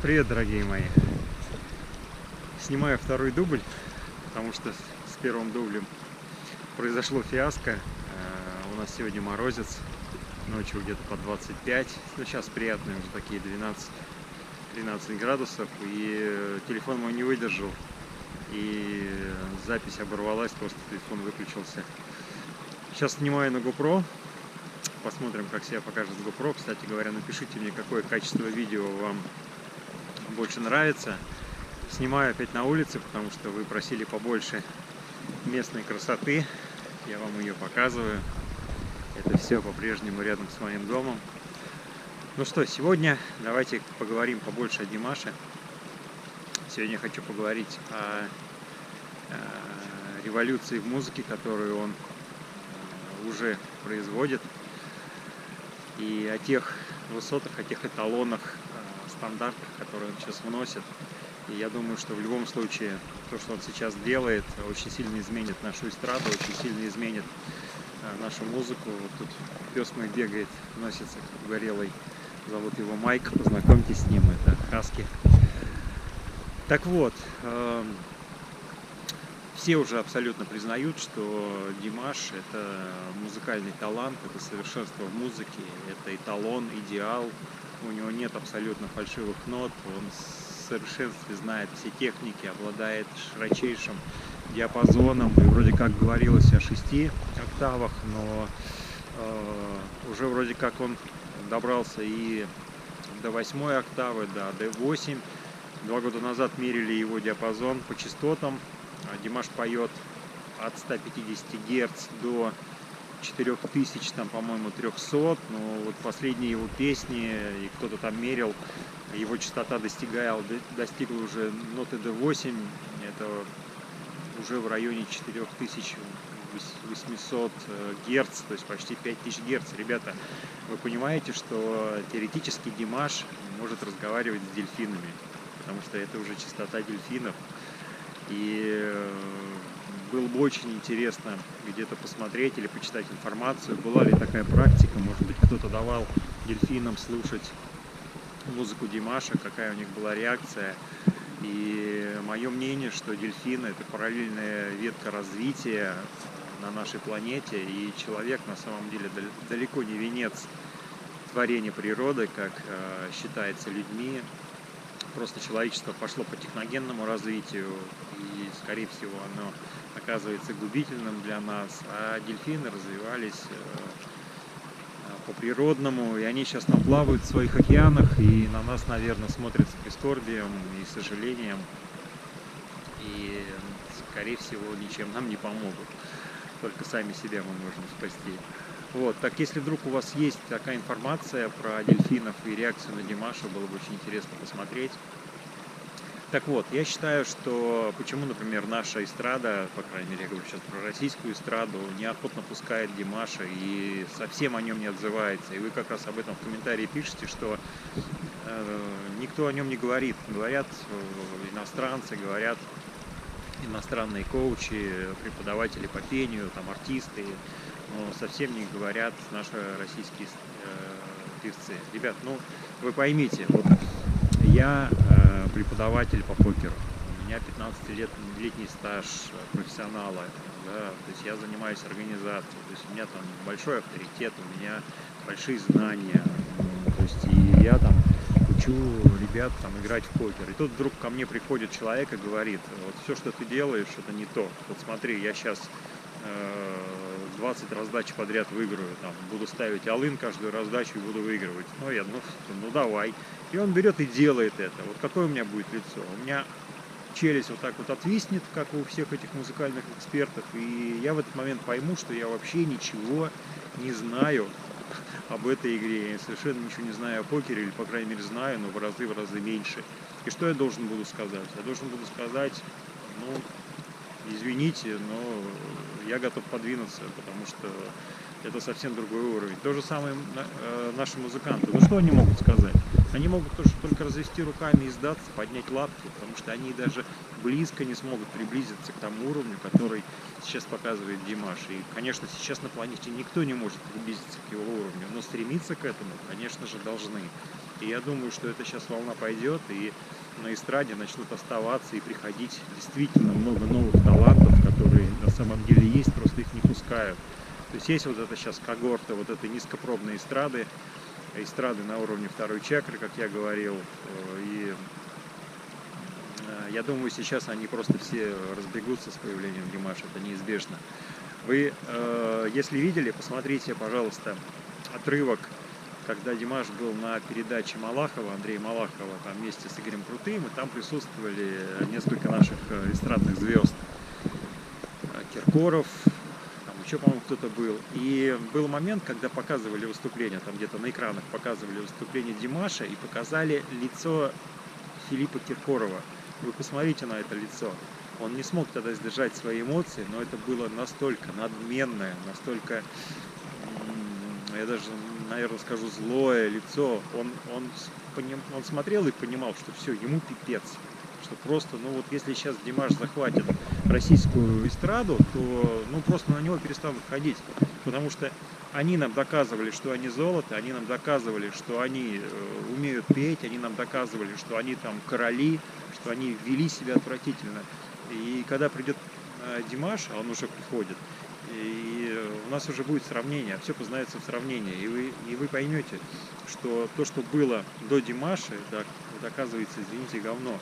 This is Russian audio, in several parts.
Привет, дорогие мои. Снимаю второй дубль, потому что с первым дублем произошло фиаско. У нас сегодня морозец, ночью где-то по 25, но сейчас приятные уже такие 12-13 градусов, и телефон мой не выдержал, и запись оборвалась, просто телефон выключился. Сейчас снимаю на GoPro, посмотрим, как себя покажет GoPro. Кстати говоря, напишите мне, какое качество видео вам больше нравится. Снимаю опять на улице, потому что вы просили побольше местной красоты. Я вам ее показываю. Это все по-прежнему рядом с моим домом. Ну что, сегодня давайте поговорим побольше о Димаше. Сегодня я хочу поговорить о революции в музыке, которую он уже производит, и о тех высотах, о тех эталонах, стандартах, которые он сейчас вносит. И я думаю, что в любом случае то, что он сейчас делает, очень сильно изменит нашу эстраду, очень сильно изменит нашу музыку. Вот тут пес мой бегает, носится как угорелый. Зовут его Майк, познакомьтесь с ним, это Хаски. Так вот, все уже абсолютно признают, что Димаш — это музыкальный талант, это совершенство в музыке, это эталон, идеал. У него нет абсолютно фальшивых нот, он в совершенстве знает все техники, обладает широчайшим диапазоном. И вроде как говорилось о 6 октавах, но уже вроде как он добрался и до 8 октавы, до D8. 2 года назад мерили его диапазон по частотам. Димаш поет от 150 Гц до 4000, там, по-моему, 300. Но вот последние его песни, и кто-то там мерил, его частота достигла уже ноты D8. Это уже в районе 4800 Гц, то есть почти 5000 Гц. Ребята, вы понимаете, что теоретически Димаш может разговаривать с дельфинами, потому что это уже частота дельфинов. И было бы очень интересно где-то посмотреть или почитать информацию, была ли такая практика, может быть, кто-то давал дельфинам слушать музыку Димаша, какая у них была реакция. И мое мнение, что дельфины — это параллельная ветка развития на нашей планете, и человек на самом деле далеко не венец творения природы, как считается людьми. Просто человечество пошло по техногенному развитию, и, скорее всего, оно оказывается губительным для нас, а дельфины развивались по природному, и они сейчас там плавают в своих океанах, и на нас, наверное, смотрят с прискорбием и сожалением, и, скорее всего, ничем нам не помогут, только сами себя мы можем спасти. Вот, так если вдруг у вас есть такая информация про дельфинов и реакцию на Димаша, было бы очень интересно посмотреть. Так вот, я считаю, что почему, например, наша эстрада, по крайней мере, я говорю сейчас про российскую эстраду, неохотно пускает Димаша и совсем о нем не отзывается. И вы как раз об этом в комментарии пишете, что никто о нем не говорит. Говорят иностранцы, говорят иностранные коучи, преподаватели по пению, там артисты, но совсем не говорят наши российские певцы. Ребят, ну вы поймите, вот я преподаватель по покеру, у меня 15-летний стаж профессионала, да, то есть я занимаюсь организацией, то есть у меня там большой авторитет, у меня большие знания, то есть и я там учу ребят там играть в покер. И тут вдруг ко мне приходит человек и говорит: вот все, что ты делаешь, это не то. Вот смотри, я сейчас 20 раздач подряд выиграю, там, буду ставить all-in каждую раздачу и буду выигрывать. Ну, я, ну давай. И он берет и делает это. Вот какое у меня будет лицо? У меня челюсть вот так вот отвиснет, как у всех этих музыкальных экспертов, и я в этот момент пойму, что я вообще ничего не знаю об этой игре. Я совершенно ничего не знаю о покере, или, по крайней мере, знаю, но в разы меньше. И что я должен буду сказать? Я должен буду сказать: ну, извините, но я готов подвинуться, потому что это совсем другой уровень. То же самое наши музыканты. Ну что они могут сказать? Они могут только развести руками и сдаться, поднять лапки, потому что они даже близко не смогут приблизиться к тому уровню, который сейчас показывает Димаш. И, конечно, сейчас на планете никто не может приблизиться к его уровню, но стремиться к этому, конечно же, должны. И я думаю, что это сейчас волна пойдет, и на эстраде начнут оставаться и приходить действительно много новых талантов, которые на самом деле есть, просто их не пускают. То есть есть вот это сейчас когорта вот этой низкопробной эстрады на уровне второй чакры, как я говорил. И я думаю, сейчас они просто все разбегутся с появлением Димаша, это неизбежно. Вы, если видели, посмотрите, пожалуйста, отрывок, когда Димаш был на передаче Малахова, Андрея Малахова, там вместе с Игорем Крутым, и там присутствовали несколько наших эстрадных звезд. Киркоров, там еще, по-моему, кто-то был. И был момент, когда показывали выступление, там где-то на экранах показывали выступление Димаша и показали лицо Филиппа Киркорова. Вы посмотрите на это лицо. Он не смог тогда сдержать свои эмоции, но это было настолько надменное, настолько, я даже, наверное, скажу, злое лицо. Он смотрел и понимал, что все, ему пипец. Что просто, ну вот если сейчас Димаш захватит российскую эстраду, то ну просто на него перестанут ходить. Потому что они нам доказывали, что они золото, они нам доказывали, что они умеют петь, они нам доказывали, что они там короли, что они вели себя отвратительно. И когда придет Димаш, а он уже приходит, и у нас уже будет сравнение, все познается в сравнении. И вы поймете, что то, что было до Димаша, это оказывается, извините, говно.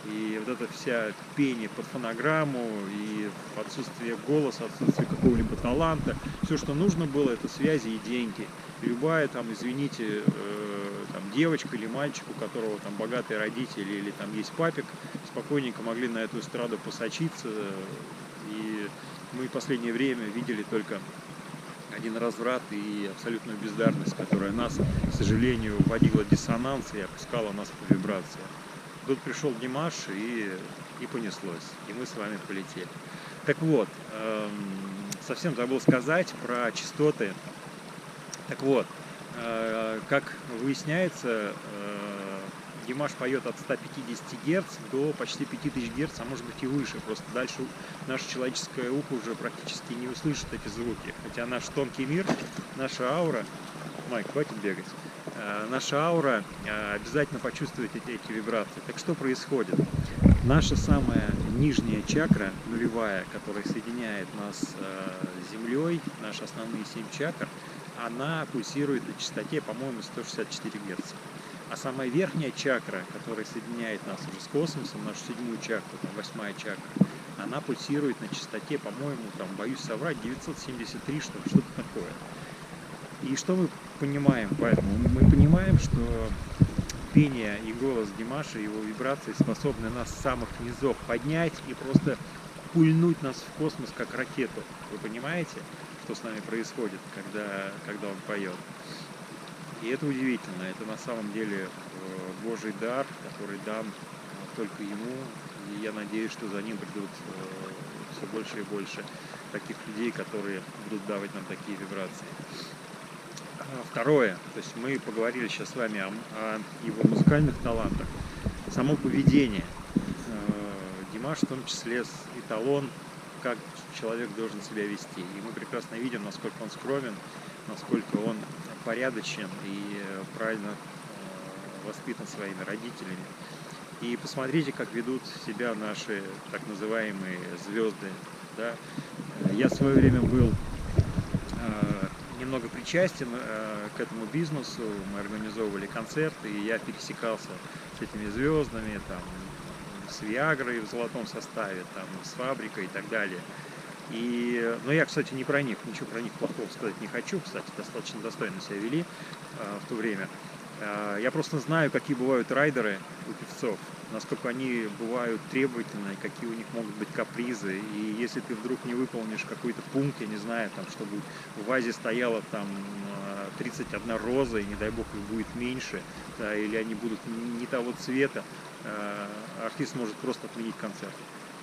И вот эта вся пение под фонограмму, и отсутствие голоса, отсутствие какого-либо таланта, все, что нужно было, это связи и деньги. Любая там, извините, там, девочка или мальчик, у которого там богатые родители или там есть папик, спокойненько могли на эту эстраду посочиться. И мы в последнее время видели только один разврат и абсолютную бездарность, которая нас, к сожалению, вводила в диссонанс и опускала нас по вибрации. Тут пришел Димаш, и понеслось, и мы с вами полетели. Так вот, совсем забыл сказать про частоты. Так вот, как выясняется, Димаш поет от 150 Гц до почти 5000 Гц, а может быть и выше. Просто дальше наше человеческое ухо уже практически не услышит эти звуки. Хотя наш тонкий мир, наша аура... Майк, хватит бегать. Наша аура обязательно почувствует эти вибрации. Так что происходит? Наша самая нижняя чакра, нулевая, которая соединяет нас с Землей, наши основные 7 чакр, она пульсирует на частоте, по-моему, 164 Гц. А самая верхняя чакра, которая соединяет нас уже с космосом, нашу 7-ю чакру, там, 8-я чакра, она пульсирует на частоте, по-моему, там, боюсь соврать, 973, что-то такое. И что мы понимаем? Поэтому мы понимаем, что пение и голос Димаша, его вибрации способны нас с самых низов поднять и просто пульнуть нас в космос, как ракету. Вы понимаете, что с нами происходит, когда он поет? И это удивительно. Это на самом деле Божий дар, который дан только ему. И я надеюсь, что за ним придут все больше и больше таких людей, которые будут давать нам такие вибрации. Второе, то есть мы поговорили сейчас с вами о его музыкальных талантах, само поведение. Димаш в том числе эталон, как человек должен себя вести. И мы прекрасно видим, насколько он скромен, насколько он порядочен и правильно воспитан своими родителями. И посмотрите, как ведут себя наши так называемые звезды. Да? Я в свое время был немного причастен к этому бизнесу, мы организовывали концерты, и я пересекался с этими звездами, там, с Виагрой в золотом составе, там, с Фабрикой и так далее. Но я, кстати, не про них, ничего про них плохого сказать не хочу, кстати, достаточно достойно себя вели в то время. Я просто знаю, какие бывают райдеры у певцов, насколько они бывают требовательны, какие у них могут быть капризы. И если ты вдруг не выполнишь какой-то пункт, я не знаю, там, чтобы в вазе стояла там 31 роза, и не дай бог их будет меньше, да, или они будут не того цвета, артист может просто отменить концерт.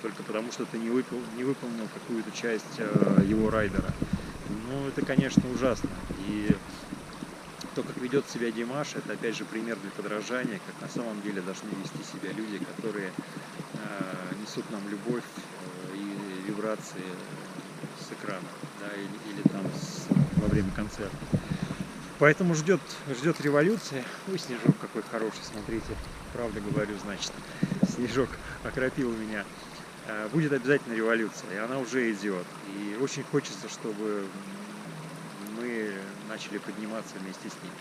Только потому, что ты не выполнил какую-то часть его райдера. Ну, это, конечно, ужасно. И то, как ведет себя Димаш, это опять же пример для подражания, как на самом деле должны вести себя люди, которые несут нам любовь и вибрации с экрана, да, или там во время концерта. Поэтому ждет революция. Ой, снежок какой хороший, смотрите. Правда говорю, значит. Снежок окропил меня. Будет обязательно революция, и она уже идет. И очень хочется, чтобы мы начали подниматься вместе с ней.